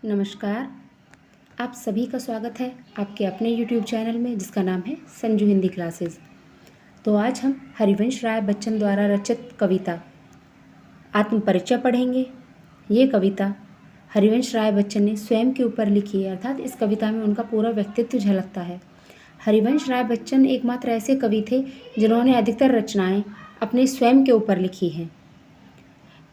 नमस्कार। आप सभी का स्वागत है आपके अपने YouTube चैनल में जिसका नाम है संजू हिंदी क्लासेस। तो आज हम हरिवंश राय बच्चन द्वारा रचित कविता आत्मपरिचय पढ़ेंगे। ये कविता हरिवंश राय बच्चन ने स्वयं के ऊपर लिखी है, अर्थात इस कविता में उनका पूरा व्यक्तित्व झलकता है। हरिवंश राय बच्चन एकमात्र ऐसे कवि थे जिन्होंने अधिकतर रचनाएं अपने स्वयं के ऊपर लिखी हैं।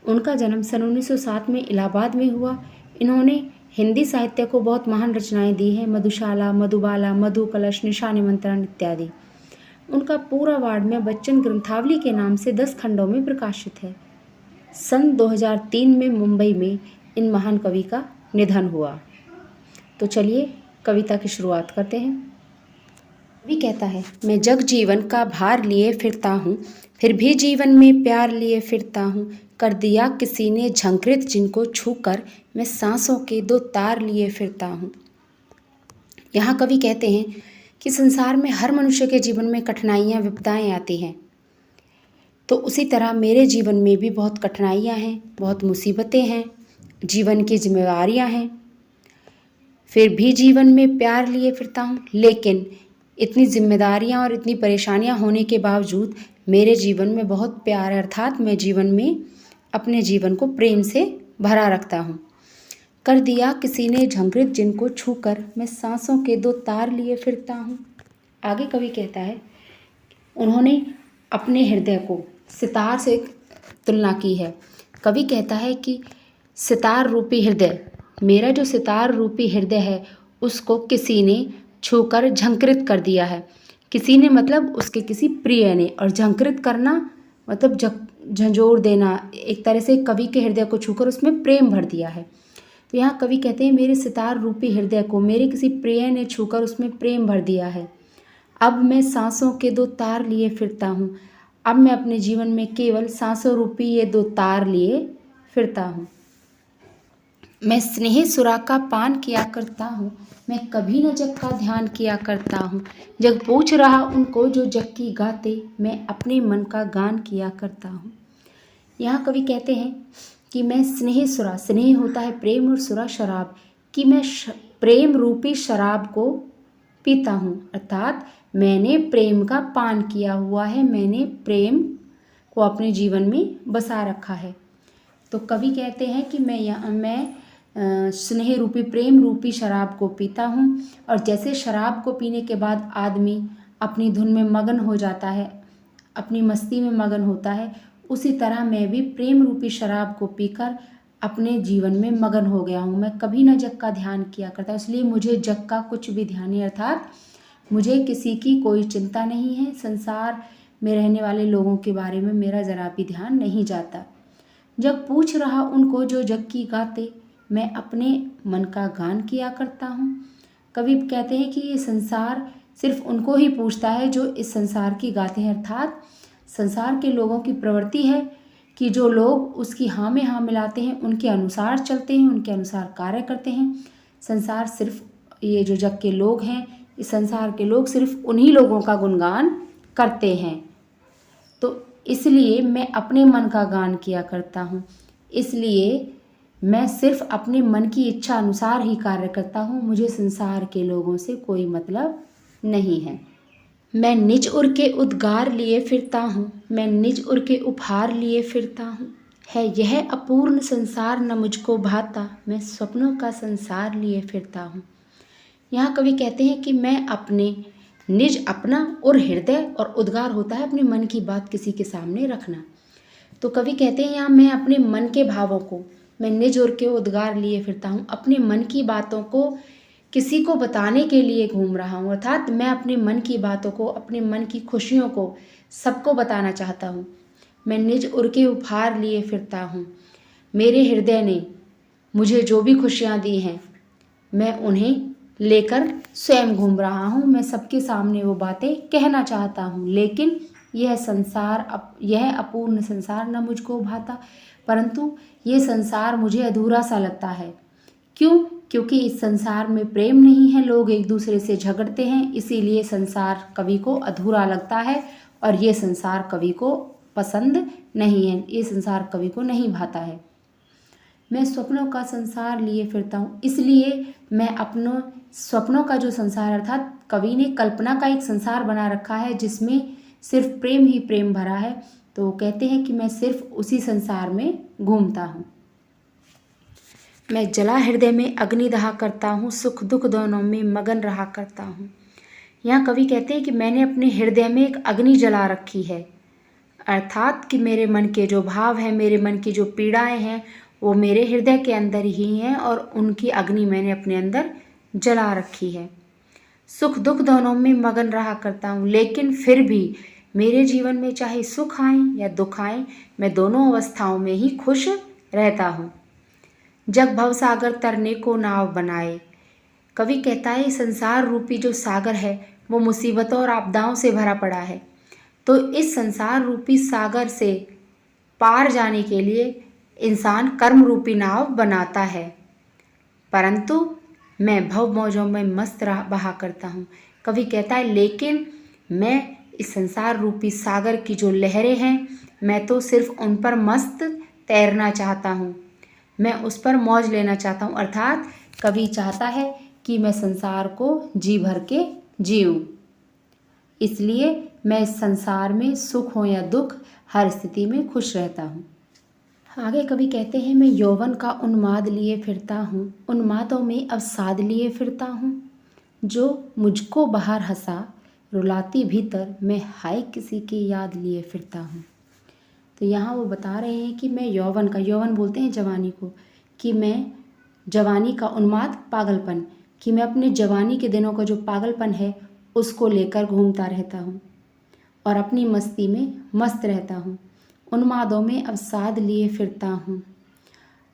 उनका जन्म सन 1907 में इलाहाबाद में हुआ। इन्होंने हिंदी साहित्य को बहुत महान रचनाएं दी हैं, मधुशाला, मधुबाला, मधु कलश, निशा निमंत्रण इत्यादि। उनका पूरा वाङ्मय बच्चन ग्रंथावली के नाम से 10 खंडों में प्रकाशित है। सन 2003 में मुंबई में इन महान कवि का निधन हुआ। तो चलिए कविता की शुरुआत करते हैं। कवि कहता है, मैं जग जीवन का भार लिए फिरता हूँ, फिर भी जीवन में प्यार लिए फिरता हूँ। कर दिया किसी ने झंकृत जिनको छूकर, मैं सांसों के 2 तार लिए फिरता हूँ। यहाँ कवि कहते हैं कि संसार में हर मनुष्य के जीवन में कठिनाइयाँ, विपदाएँ आती हैं। तो उसी तरह मेरे जीवन में भी बहुत कठिनाइयाँ हैं, बहुत मुसीबतें हैं, जीवन की जिम्मेवारियाँ हैं। फिर भी जीवन में प्यार लिए फिरता हूँ, लेकिन इतनी जिम्मेदारियाँ और इतनी परेशानियाँ होने के बावजूद मेरे जीवन में बहुत प्यार है, अर्थात मैं जीवन में अपने जीवन को प्रेम से भरा रखता हूँ। कर दिया किसी ने झंकृत जिनको छूकर, मैं सांसों के 2 तार लिए फिरता हूँ। आगे कवि कहता है, उन्होंने अपने हृदय को सितार से तुलना की है। कवि कहता है कि सितार रूपी हृदय, मेरा जो सितार रूपी हृदय है उसको किसी ने छूकर झंकृत कर दिया है। किसी ने मतलब उसके किसी प्रिय ने, और झंकृत करना मतलब झंझोर देना, एक तरह से कवि के हृदय को छूकर उसमें प्रेम भर दिया है। तो यहाँ कवि कहते हैं, मेरे सितार रूपी हृदय को मेरे किसी प्रिय ने छूकर उसमें प्रेम भर दिया है। अब मैं सांसों के 2 तार लिए फिरता हूँ। अब मैं अपने जीवन में केवल सांसों रूपी ये 2 तार लिए फिरता हूँ। मैं स्नेह सुरा का पान किया करता हूँ, मैं कभी न जग का ध्यान किया करता हूँ। जग पूछ रहा उनको जो जग की गाते, मैं अपने मन का गान किया करता हूँ। यहाँ कवि कहते हैं कि मैं स्नेह सुरा, स्नेह होता है प्रेम और सुरा शराब, कि मैं प्रेम रूपी शराब को पीता हूँ, अर्थात मैंने प्रेम का पान किया हुआ है, मैंने प्रेम को अपने जीवन में बसा रखा है। तो कवि कहते हैं कि मैं स्नेह रूपी, प्रेम रूपी शराब को पीता हूँ। और जैसे शराब को पीने के बाद आदमी अपनी धुन में मगन हो जाता है, अपनी मस्ती में मगन होता है, उसी तरह मैं भी प्रेम रूपी शराब को पीकर अपने जीवन में मगन हो गया हूँ। मैं कभी न जग का ध्यान किया करता, इसलिए मुझे जग का कुछ भी ध्यान नहीं, अर्थात मुझे किसी की कोई चिंता नहीं है। संसार में रहने वाले लोगों के बारे में मेरा ज़रा भी ध्यान नहीं जाता। जग पूछ रहा उनको जो जग की गाते, मैं अपने मन का गान किया करता हूँ। कवि कहते हैं कि ये संसार सिर्फ उनको ही पूछता है जो इस संसार की गाते हैं, अर्थात संसार के लोगों की प्रवृत्ति है कि जो लोग उसकी हाँ में हाँ मिलाते हैं, उनके अनुसार चलते हैं, उनके अनुसार कार्य करते हैं। संसार सिर्फ, ये जो जग के लोग हैं, इस संसार के लोग सिर्फ उन्हीं लोगों का गुणगान करते हैं। तो इसलिए मैं अपने मन का गान किया करता हूँ, इसलिए मैं सिर्फ अपने मन की इच्छा अनुसार ही कार्य करता हूँ। मुझे संसार के लोगों से कोई मतलब नहीं है। मैं निज उर के उद्गार लिए फिरता हूँ, मैं निज उर के उपहार लिए फिरता हूँ। है यह अपूर्ण संसार न मुझको भाता, मैं स्वप्नों का संसार लिए फिरता हूँ। यहाँ कवि कहते हैं कि मैं अपने निज, अपना, और हृदय, और उद्गार होता है अपने मन की बात किसी के सामने रखना। तो कवि कहते हैं यहाँ मैं अपने मन के भावों को, मैं निज उर के उद्गार लिए फिरता हूँ, अपने मन की बातों को किसी को बताने के लिए घूम रहा हूँ, अर्थात मैं अपने मन की बातों को, अपने मन की खुशियों को सबको बताना चाहता हूँ। मैं निज उर के उपहार लिए फिरता हूँ। मेरे हृदय ने मुझे जो भी खुशियाँ दी हैं, मैं उन्हें लेकर स्वयं घूम रहा हूँ। मैं सबके सामने वो बातें कहना चाहता हूँ, लेकिन यह संसार, यह अपूर्ण संसार न मुझको भाता, परंतु ये संसार मुझे अधूरा सा लगता है। क्यों? क्योंकि इस संसार में प्रेम नहीं है, लोग एक दूसरे से झगड़ते हैं, इसीलिए संसार कवि को अधूरा लगता है और ये संसार कवि को पसंद नहीं है, ये संसार कवि को नहीं भाता है। मैं स्वप्नों का संसार लिए फिरता हूँ, इसलिए मैं अपनों स्वप्नों का जो संसार, अर्थात कवि ने कल्पना का एक संसार बना रखा है जिसमें सिर्फ प्रेम ही प्रेम भरा है। तो कहते हैं कि मैं सिर्फ उसी संसार में घूमता हूँ। मैं जला हृदय में अग्नि दहा करता हूँ, सुख दुख दोनों में मगन रहा करता हूँ। यहाँ कवि कहते हैं कि मैंने अपने हृदय में एक अग्नि जला रखी है, अर्थात कि मेरे मन के जो भाव हैं, मेरे मन की जो पीड़ाएं हैं, वो मेरे हृदय के अंदर ही हैं और उनकी अग्नि मैंने अपने अंदर जला रखी है। सुख दुख दोनों में मगन रहा करता हूँ, लेकिन फिर भी मेरे जीवन में चाहे सुख आए या दुख आए, मैं दोनों अवस्थाओं में ही खुश रहता हूँ। जग भव सागर तरने को नाव बनाए। कवि कहता है संसार रूपी जो सागर है वो मुसीबतों और आपदाओं से भरा पड़ा है, तो इस संसार रूपी सागर से पार जाने के लिए इंसान कर्म रूपी नाव बनाता है, परंतु मैं भव मौजों में मस्त बहा करता हूँ। कवि कहता है लेकिन मैं इस संसार रूपी सागर की जो लहरें हैं, मैं तो सिर्फ उन पर मस्त तैरना चाहता हूँ, मैं उस पर मौज लेना चाहता हूँ। अर्थात कवि चाहता है कि मैं संसार को जी भर के जीऊँ, इसलिए मैं इस संसार में सुख हो या दुख हर स्थिति में खुश रहता हूँ। आगे कवि कहते हैं मैं यौवन का उन्माद लिए फिरता हूँ, उन्मादों में अवसाद लिए फिरता हूँ। जो मुझको बाहर हंसा रुलाती भीतर, मैं हाय किसी की याद लिए फिरता हूँ। तो यहाँ वो बता रहे हैं कि मैं यौवन का, यौवन बोलते हैं जवानी को, कि मैं जवानी का उन्माद पागलपन, कि मैं अपने जवानी के दिनों का जो पागलपन है उसको लेकर घूमता रहता हूँ और अपनी मस्ती में मस्त रहता हूँ। उन्मादों में अवसाद लिए फिरता हूँ।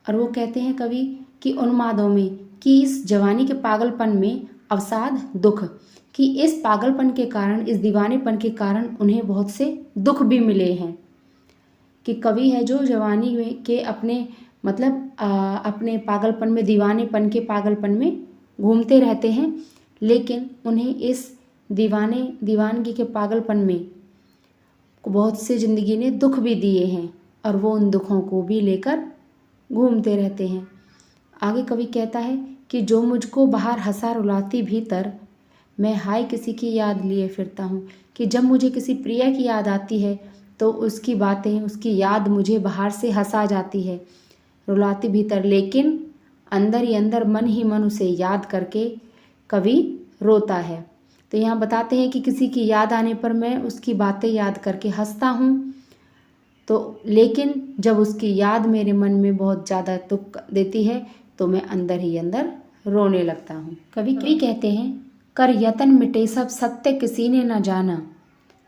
और वो कहते हैं कवि कि उन्मादों में, कि इस जवानी के पागलपन में अवसाद दुख, कि इस पागलपन के कारण, इस दीवानेपन के कारण उन्हें बहुत से दुख भी मिले हैं। कि कवि है जो जवानी के अपने अपने पागलपन में, दीवानेपन के पागलपन में घूमते रहते हैं, लेकिन उन्हें इस दीवानगी के पागलपन में बहुत से ज़िंदगी ने दुख भी दिए हैं और वो उन दुखों को भी लेकर घूमते रहते हैं। आगे कवि कहता है कि जो मुझको बाहर हंसा रुलाती भीतर, मैं हाय किसी की याद लिए फिरता हूँ। कि जब मुझे किसी प्रिय की याद आती है तो उसकी बातें, उसकी याद मुझे बाहर से हंसा जाती है, रुलाती भीतर, लेकिन अंदर ही अंदर, मन ही मन उसे याद करके कवि रोता है। तो यहाँ बताते हैं कि किसी की याद आने पर मैं उसकी बातें याद करके हंसता हूँ, तो लेकिन जब उसकी याद मेरे मन में बहुत ज़्यादा दुख देती है तो मैं अंदर ही अंदर रोने लगता हूँ। कवि कहते हैं कर यतन मिटे सब सत्य किसी ने न जाना,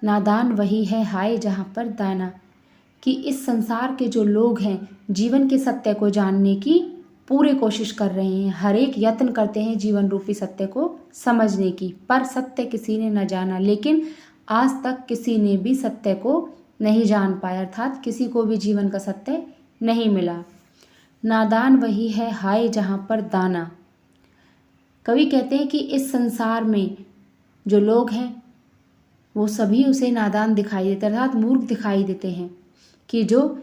नादान वही है हाय जहाँ पर दाना। कि इस संसार के जो लोग हैं जीवन के सत्य को जानने की पूरी कोशिश कर रहे हैं, हर एक यत्न करते हैं जीवन रूपी सत्य को समझने की, पर सत्य किसी ने न जाना, लेकिन आज तक किसी ने भी सत्य को नहीं जान पाया, अर्थात किसी को भी जीवन का सत्य नहीं मिला। नादान वही है हाय जहाँ पर दाना। कवि कहते हैं कि इस संसार में जो लोग हैं वो सभी उसे नादान दिखाई देते, अर्थात मूर्ख दिखाई देते हैं, कि जो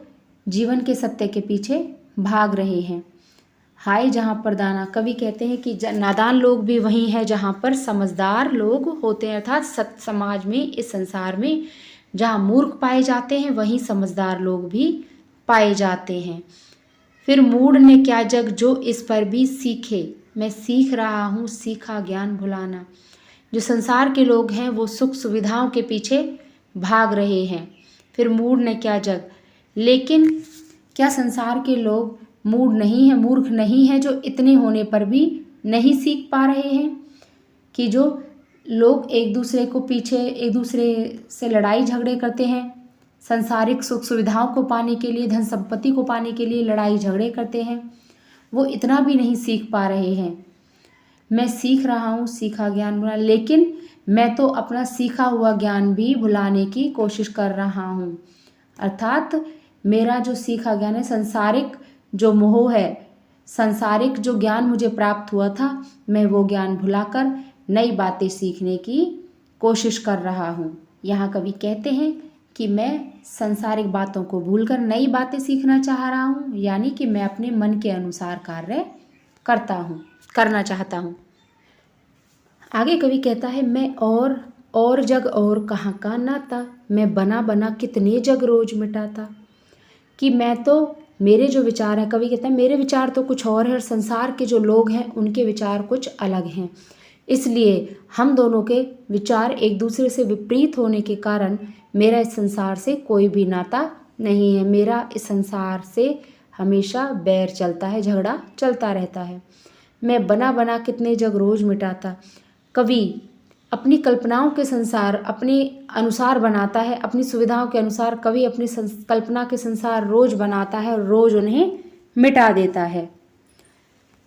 जीवन के सत्य के पीछे भाग रहे हैं। हाय जहाँ पर दाना, कवि कहते हैं कि नादान लोग भी वही हैं जहाँ पर समझदार लोग होते हैं, अर्थात समाज में, इस संसार में जहाँ मूर्ख पाए जाते हैं वहीं समझदार लोग भी पाए जाते हैं। फिर मूढ़ ने क्या जग जो इस पर भी सीखे, मैं सीख रहा हूँ सीखा ज्ञान भुलाना। जो संसार के लोग हैं वो सुख सुविधाओं के पीछे भाग रहे हैं। फिर मूढ़ ने क्या जग, लेकिन क्या संसार के लोग मूढ़ नहीं है, मूर्ख नहीं है, जो इतने होने पर भी नहीं सीख पा रहे हैं? कि जो लोग एक दूसरे से लड़ाई झगड़े करते हैं, सांसारिक सुख सुविधाओं को पाने के लिए, धन संपत्ति को पाने के लिए लड़ाई झगड़े करते हैं, वो इतना भी नहीं सीख पा रहे हैं। मैं सीख रहा हूँ सीखा ज्ञान भुला, लेकिन मैं तो अपना सीखा हुआ ज्ञान भी भुलाने की कोशिश कर रहा हूँ। अर्थात मेरा जो सीखा ज्ञान है, संसारिक जो मोह है, संसारिक जो ज्ञान मुझे प्राप्त हुआ था, मैं वो ज्ञान भुलाकर नई बातें सीखने की कोशिश कर रहा हूँ। यहाँ कवि कहते हैं कि मैं सांसारिक बातों को भूलकर नई बातें सीखना चाह रहा हूँ, यानी कि मैं अपने मन के अनुसार कार्य करना चाहता हूँ। आगे कवि कहता है, मैं और जग और कहाँ का नाता, मैं बना बना कितने जग रोज मिटाता। कि मैं तो, मेरे जो विचार हैं, कवि कहता है मेरे विचार तो कुछ और है और संसार के जो लोग हैं उनके विचार कुछ अलग हैं। इसलिए हम दोनों के विचार एक दूसरे से विपरीत होने के कारण मेरा इस संसार से कोई भी नाता नहीं है। मेरा इस संसार से हमेशा बैर चलता है, झगड़ा चलता रहता है। मैं बना बना कितने जग रोज मिटाता। कवि अपनी कल्पनाओं के संसार अपने अनुसार बनाता है, अपनी सुविधाओं के अनुसार कवि अपनी कल्पना के संसार रोज बनाता है और रोज उन्हें मिटा देता है।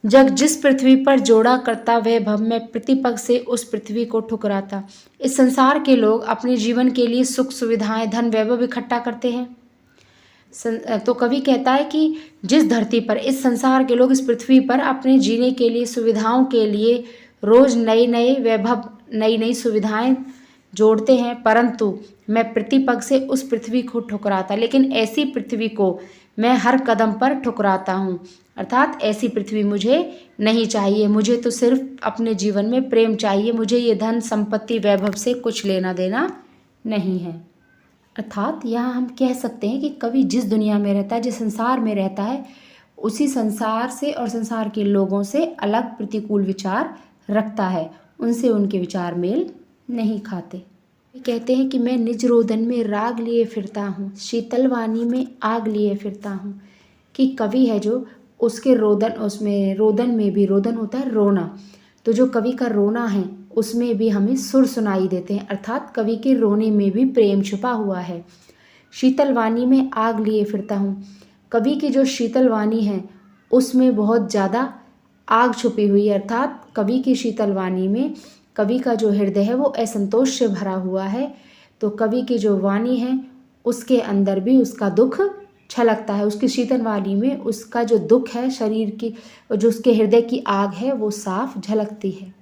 जग जिस पृथ्वी पर जोड़ा करता वह भव, मैं प्रतिपग से उस पृथ्वी को ठुकराता। इस संसार के लोग अपने जीवन के लिए सुख सुविधाएं धन वैभव इकट्ठा करते हैं। तो कवि कहता है कि जिस धरती पर इस संसार के लोग इस पृथ्वी पर अपने जीने के लिए सुविधाओं के लिए रोज नए नए वैभव नई नई सुविधाएं जोड़ते हैं, परंतु मैं प्रतिपग से उस पृथ्वी को ठुकराता। लेकिन ऐसी पृथ्वी को मैं हर कदम पर ठुकराता हूँ, अर्थात ऐसी पृथ्वी मुझे नहीं चाहिए। मुझे तो सिर्फ अपने जीवन में प्रेम चाहिए, मुझे ये धन संपत्ति वैभव से कुछ लेना देना नहीं है। अर्थात यहाँ हम कह सकते हैं कि कवि जिस दुनिया में रहता है, जिस संसार में रहता है, उसी संसार से और संसार के लोगों से अलग प्रतिकूल विचार रखता है, उनसे उनके विचार मेल नहीं खाते। कहते हैं कि मैं निज रोदन में राग लिए फिरता हूँ, शीतल वाणी में आग लिए फिरता हूँ। कि कवि है जो उसके रोदन में भी, रोदन होता है रोना, तो जो कवि का रोना है उसमें भी हमें सुर सुनाई देते हैं, अर्थात कवि के रोने में भी प्रेम छुपा हुआ है। शीतल वाणी में आग लिए फिरता हूँ, कवि की जो शीतल वाणी है उसमें बहुत ज़्यादा आग छुपी हुई है, अर्थात कवि की शीतल वाणी में कवि का जो हृदय है वो असंतोष से भरा हुआ है। तो कवि की जो वाणी है उसके अंदर भी उसका दुख छलकता है, उसकी शीतल वाणी में उसका जो दुख है, शरीर की जो उसके हृदय की आग है वो साफ झलकती है।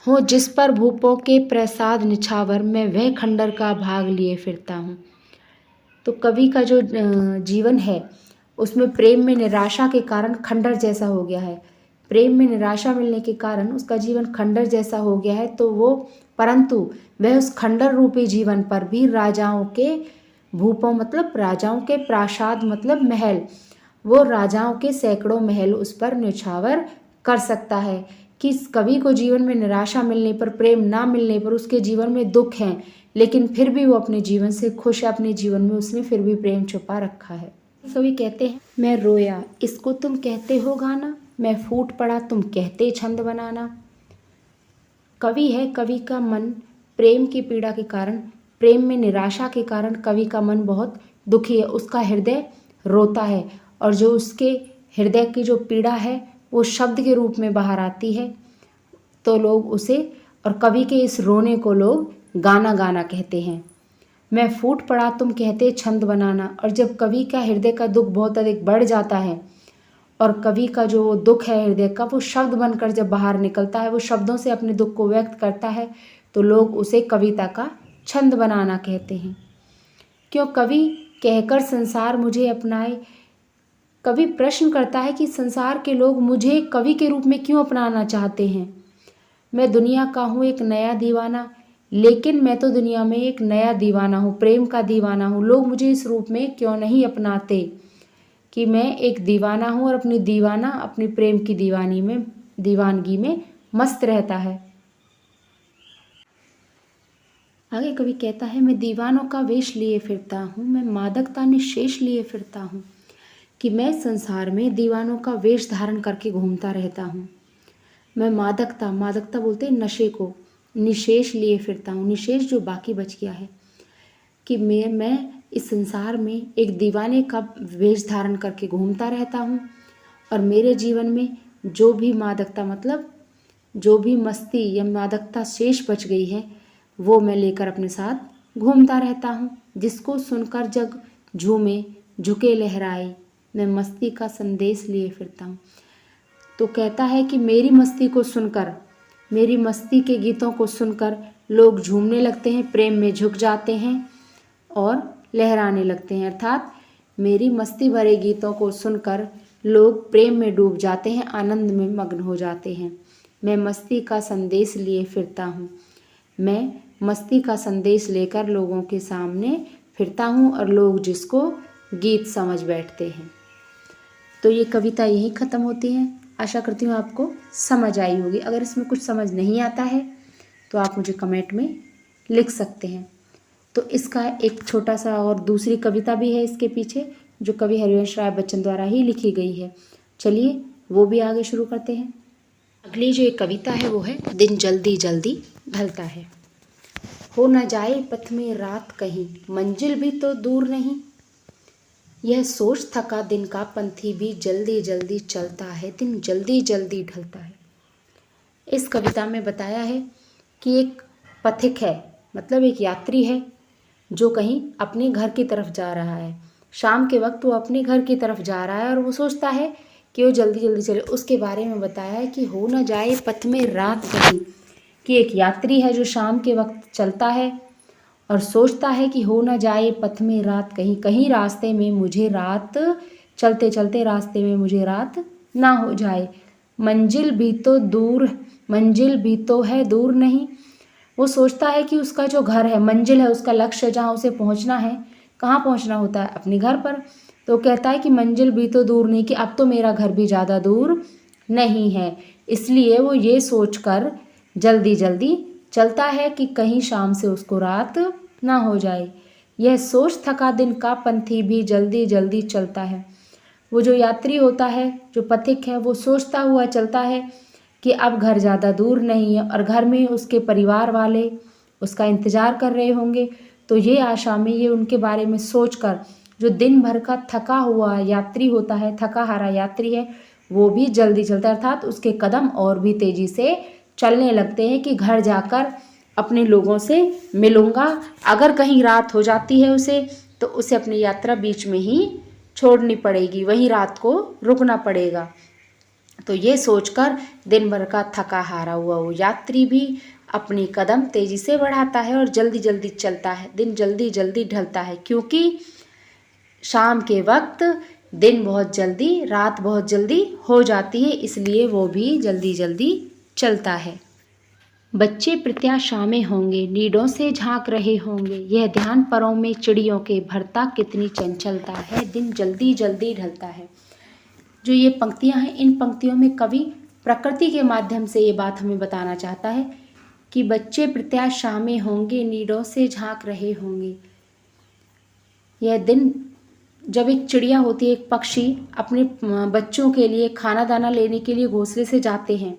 हो जिस पर भूपों के प्रसाद निछावर, मैं वह खंडर का भाग लिए फिरता हूँ। तो कवि का जो जीवन है उसमें प्रेम में निराशा के कारण खंडर जैसा हो गया है। प्रेम में निराशा मिलने के कारण उसका जीवन खंडर जैसा हो गया है, तो वो, परंतु वह उस खंडर रूपी जीवन पर भी राजाओं के भूपों मतलब राजाओं के प्रासाद मतलब महल, वो राजाओं के सैकड़ों महल उस पर न्यौछावर कर सकता है। कि कवि को जीवन में निराशा मिलने पर, प्रेम ना मिलने पर, उसके जीवन में दुख है, लेकिन फिर भी वो अपने जीवन से खुश है, अपने जीवन में उसने फिर भी प्रेम छुपा रखा है। कवि कहते हैं, मैं रोया इसको तुम कहते हो गाना, मैं फूट पड़ा तुम कहते छंद बनाना। कवि है, कवि का मन प्रेम की पीड़ा के कारण, प्रेम में निराशा के कारण कवि का मन बहुत दुखी है, उसका हृदय रोता है, और जो उसके हृदय की जो पीड़ा है वो शब्द के रूप में बाहर आती है, तो लोग उसे, और कवि के इस रोने को लोग गाना गाना कहते हैं। मैं फूट पड़ा तुम कहते छंद बनाना। और जब कवि का हृदय का दुख बहुत अधिक बढ़ जाता है और कवि का जो दुख है हृदय का, वो शब्द बनकर जब बाहर निकलता है, वो शब्दों से अपने दुख को व्यक्त करता है, तो लोग उसे कविता का छंद बनाना कहते हैं। क्यों कवि कहकर संसार मुझे अपनाए। कवि प्रश्न करता है कि संसार के लोग मुझे कवि के रूप में क्यों अपनाना चाहते हैं। मैं दुनिया का हूँ एक नया दीवाना, लेकिन मैं तो दुनिया में एक नया दीवाना हूँ, प्रेम का दीवाना हूँ, लोग मुझे इस रूप में क्यों नहीं अपनाते कि मैं एक दीवाना हूँ और अपनी प्रेम की दीवानगी में मस्त रहता है। आगे कवि कहता है, मैं दीवानों का वेश लिए फिरता हूँ, मैं मादकता निशेष लिए फिरता हूँ। कि मैं संसार में दीवानों का वेश धारण करके घूमता रहता हूँ। मैं मादकता बोलते हैं नशे को, निशेष लिए फिरता हूँ, निशेष जो बाकी बच गया है। कि मैं इस संसार में एक दीवाने का वेश धारण करके घूमता रहता हूँ, और मेरे जीवन में जो भी मादकता मतलब जो भी मस्ती या मादकता शेष बच गई है वो मैं लेकर अपने साथ घूमता रहता हूँ। जिसको सुनकर जग झूमे झुके लहराए, मैं मस्ती का संदेश लिए फिरता हूँ। तो कहता है कि मेरी मस्ती को सुनकर, मेरी मस्ती के गीतों को सुनकर लोग झूमने लगते हैं, प्रेम में झुक जाते हैं, और लहराने लगते हैं। अर्थात मेरी मस्ती भरे गीतों को सुनकर लोग प्रेम में डूब जाते हैं, आनंद में मग्न हो जाते हैं। मैं मस्ती का संदेश लिए फिरता हूँ, मैं मस्ती का संदेश लेकर लोगों के सामने फिरता हूँ और लोग जिसको गीत समझ बैठते हैं। तो ये कविता यहीं ख़त्म होती है। आशा करती हूँ आपको समझ आई होगी। अगर इसमें कुछ समझ नहीं आता है तो आप मुझे कमेंट में लिख सकते हैं। तो इसका एक छोटा सा और दूसरी कविता भी है इसके पीछे, जो कवि हरिवंश राय बच्चन द्वारा ही लिखी गई है। चलिए वो भी आगे शुरू करते हैं। अगली जो एक कविता है वो है दिन जल्दी जल्दी ढलता है। हो न जाए पथ में रात कहीं, मंजिल भी तो दूर नहीं, यह सोच थका दिन का पंथी भी जल्दी जल्दी चलता है, दिन जल्दी जल्दी ढलता है। इस कविता में बताया है कि एक पथिक है, मतलब एक यात्री है जो कहीं अपने घर की तरफ जा रहा है। शाम के वक्त वो अपने घर की तरफ जा रहा है और वो सोचता है कि वो जल्दी जल्दी चले। उसके बारे में बताया है कि हो न जाए पथ में रात कहीं, कि एक यात्री है जो शाम के वक्त चलता है और सोचता है कि हो न जाए पथ में रात कहीं, कहीं रास्ते में मुझे रात, चलते चलते रास्ते में मुझे रात ना हो जाए। मंजिल भी तो दूर, मंजिल भी तो है दूर नहीं। वो सोचता है कि उसका जो घर है, मंजिल है, उसका लक्ष्य जहाँ उसे पहुँचना है, कहाँ पहुँचना होता है, अपने घर पर। तो कहता है कि मंजिल भी तो दूर नहीं, कि अब तो मेरा घर भी ज़्यादा दूर नहीं है। इसलिए वो ये सोचकर जल्दी जल्दी चलता है कि कहीं शाम से उसको रात ना हो जाए। यह सोच थका दिन का पंथी भी जल्दी जल्दी चलता है। वो जो यात्री होता है, जो पथिक है, वो सोचता हुआ चलता है कि अब घर ज़्यादा दूर नहीं है और घर में उसके परिवार वाले उसका इंतज़ार कर रहे होंगे। तो ये आशा में, ये उनके बारे में सोचकर जो दिन भर का थका हुआ यात्री होता है, थका हारा यात्री है, वो भी जल्दी चलता है। अर्थात उसके कदम और भी तेज़ी से चलने लगते हैं कि घर जाकर अपने लोगों से मिलूँगा। अगर कहीं रात हो जाती है उसे, तो उसे अपनी यात्रा बीच में ही छोड़नी पड़ेगी, वहीं रात को रुकना पड़ेगा। तो ये सोचकर दिन भर का थका हारा हुआ वो यात्री भी अपनी कदम तेज़ी से बढ़ाता है और जल्दी जल्दी चलता है। दिन जल्दी जल्दी ढलता है, क्योंकि शाम के वक्त दिन बहुत जल्दी, रात बहुत जल्दी हो जाती है, इसलिए वो भी जल्दी जल्दी चलता है। बच्चे प्रत्याशा में होंगे, नीडों से झांक रहे होंगे, यह ध्यान परों में चिड़ियों के भरता कितनी चंचलता है, दिन जल्दी जल्दी ढलता है। जो ये पंक्तियां हैं, इन पंक्तियों में कवि प्रकृति के माध्यम से ये बात हमें बताना चाहता है कि बच्चे प्रत्याशा में होंगे, नीडों से झांक रहे होंगे। यह दिन, जब एक चिड़िया होती है, एक पक्षी अपने बच्चों के लिए खाना दाना लेने के लिए घोंसले से जाते हैं,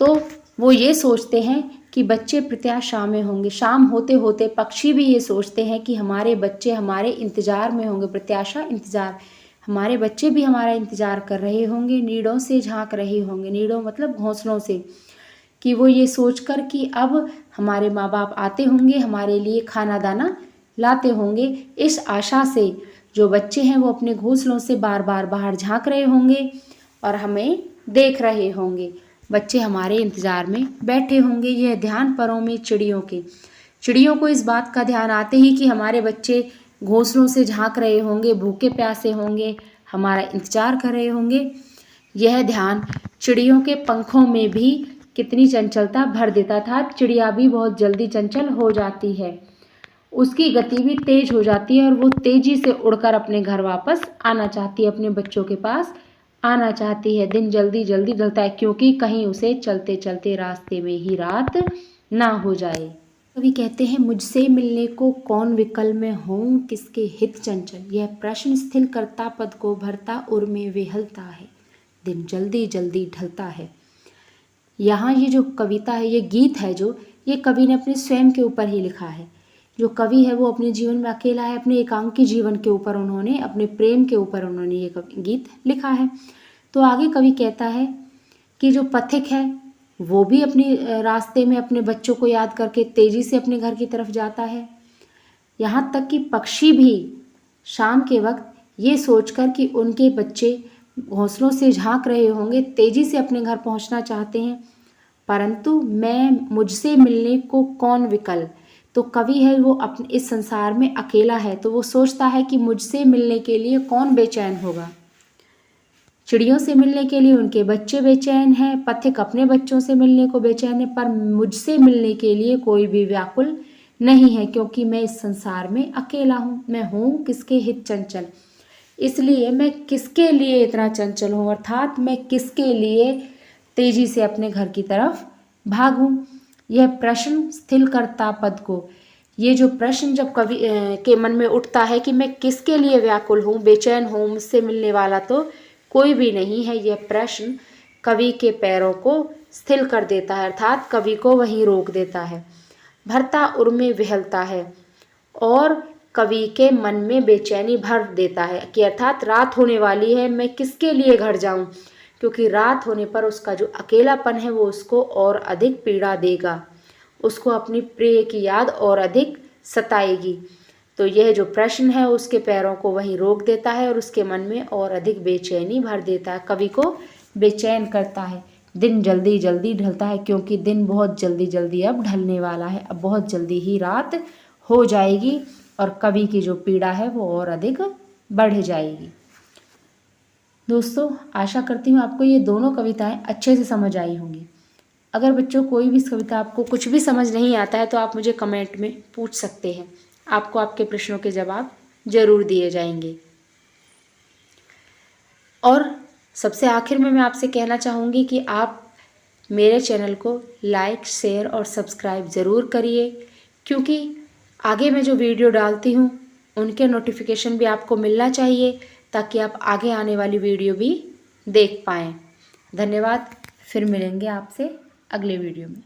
तो वो ये सोचते हैं कि बच्चे प्रत्याशा में होंगे। शाम होते होते पक्षी भी ये सोचते हैं कि हमारे बच्चे हमारे इंतज़ार में होंगे। प्रत्याशा, इंतज़ार, हमारे बच्चे भी हमारा इंतज़ार कर रहे होंगे, नीडों से झांक रहे होंगे। नीडों मतलब घोंसलों से, कि वो ये सोचकर कि अब हमारे माँ बाप आते होंगे, हमारे लिए खाना दाना लाते होंगे। इस आशा से जो बच्चे हैं वो अपने घोंसलों से बार बार बाहर झांक रहे होंगे और हमें देख रहे होंगे। बच्चे हमारे इंतज़ार में बैठे होंगे। यह ध्यान परों में चिड़ियों के, चिड़ियों को इस बात का ध्यान आते ही कि हमारे बच्चे घोंसलों से झांक रहे होंगे, भूखे प्यासे होंगे, हमारा इंतज़ार कर रहे होंगे। यह ध्यान चिड़ियों के पंखों में भी कितनी चंचलता भर देता था। चिड़िया भी बहुत जल्दी चंचल हो जाती है, उसकी गति भी तेज हो जाती है और वो तेजी से उड़कर अपने घर वापस आना चाहती है, अपने बच्चों के पास आना चाहती है। दिन जल्दी जल्दी ढलता है, क्योंकि कहीं उसे चलते चलते रास्ते में ही रात ना हो जाए। कवि कहते हैं, मुझसे मिलने को कौन विकल में हूँ, किसके हित चंचल, यह प्रश्न स्थिर करता पद को भरता उर में विहलता है, दिन जल्दी जल्दी ढलता है। यहाँ ये जो कविता है, ये गीत है, जो ये कवि ने अपने स्वयं के ऊपर ही लिखा है। जो कवि है वो अपने जीवन में अकेला है, अपने एकांकी जीवन के ऊपर उन्होंने, अपने प्रेम के ऊपर उन्होंने ये गीत लिखा है। तो आगे कवि कहता है कि जो पथिक है वो भी अपने रास्ते में अपने बच्चों को याद करके तेज़ी से अपने घर की तरफ जाता है। यहाँ तक कि पक्षी भी शाम के वक्त ये सोचकर कि उनके बच्चे घोंसलों से झांक रहे होंगे, तेज़ी से अपने घर पहुँचना चाहते हैं। परंतु मैं, मुझसे मिलने को कौन विकल, तो कवि है वो अपने इस संसार में अकेला है, तो वो सोचता है कि मुझसे मिलने के लिए कौन बेचैन होगा। चिड़ियों से मिलने के लिए उनके बच्चे बेचैन हैं, पथिक अपने बच्चों से मिलने को बेचैन है, पर मुझसे मिलने के लिए कोई भी व्याकुल नहीं है, क्योंकि मैं इस संसार में अकेला हूँ। मैं हूँ किसके हित चंचल, इसलिए मैं किसके लिए इतना चंचल हूँ, अर्थात मैं किसके लिए तेजी से अपने घर की तरफ भागूं। यह प्रश्न स्थिर करता पद को, ये जो प्रश्न जब कवि के मन में उठता है कि मैं किसके लिए व्याकुल हूँ, बेचैन हूँ, मुझसे मिलने वाला तो कोई भी नहीं है, यह प्रश्न कवि के पैरों को स्थिर कर देता है, अर्थात कवि को वहीं रोक देता है। भरता उर में विहलता है और कवि के मन में बेचैनी भर देता है कि अर्थात रात होने वाली है, मैं किसके लिए घर जाऊं, क्योंकि रात होने पर उसका जो अकेलापन है वो उसको और अधिक पीड़ा देगा, उसको अपनी प्रिय की याद और अधिक सताएगी। तो यह जो प्रश्न है उसके पैरों को वहीं रोक देता है और उसके मन में और अधिक बेचैनी भर देता है, कवि को बेचैन करता है। दिन जल्दी जल्दी ढलता है, क्योंकि दिन बहुत जल्दी जल्दी अब ढलने वाला है, अब बहुत जल्दी ही रात हो जाएगी और कवि की जो पीड़ा है वो और अधिक बढ़ जाएगी। दोस्तों, आशा करती हूँ आपको ये दोनों कविताएं अच्छे से समझ आई होंगी। अगर बच्चों कोई भी कविता आपको कुछ भी समझ नहीं आता है तो आप मुझे कमेंट में पूछ सकते हैं, आपको आपके प्रश्नों के जवाब जरूर दिए जाएंगे। और सबसे आखिर में मैं आपसे कहना चाहूँगी कि आप मेरे चैनल को लाइक, शेयर और सब्सक्राइब ज़रूर करिए, क्योंकि आगे मैं जो वीडियो डालती हूँ उनके नोटिफिकेशन भी आपको मिलना चाहिए, ताकि आप आगे आने वाली वीडियो भी देख पाएँ। धन्यवाद, फिर मिलेंगे आपसे अगले वीडियो में।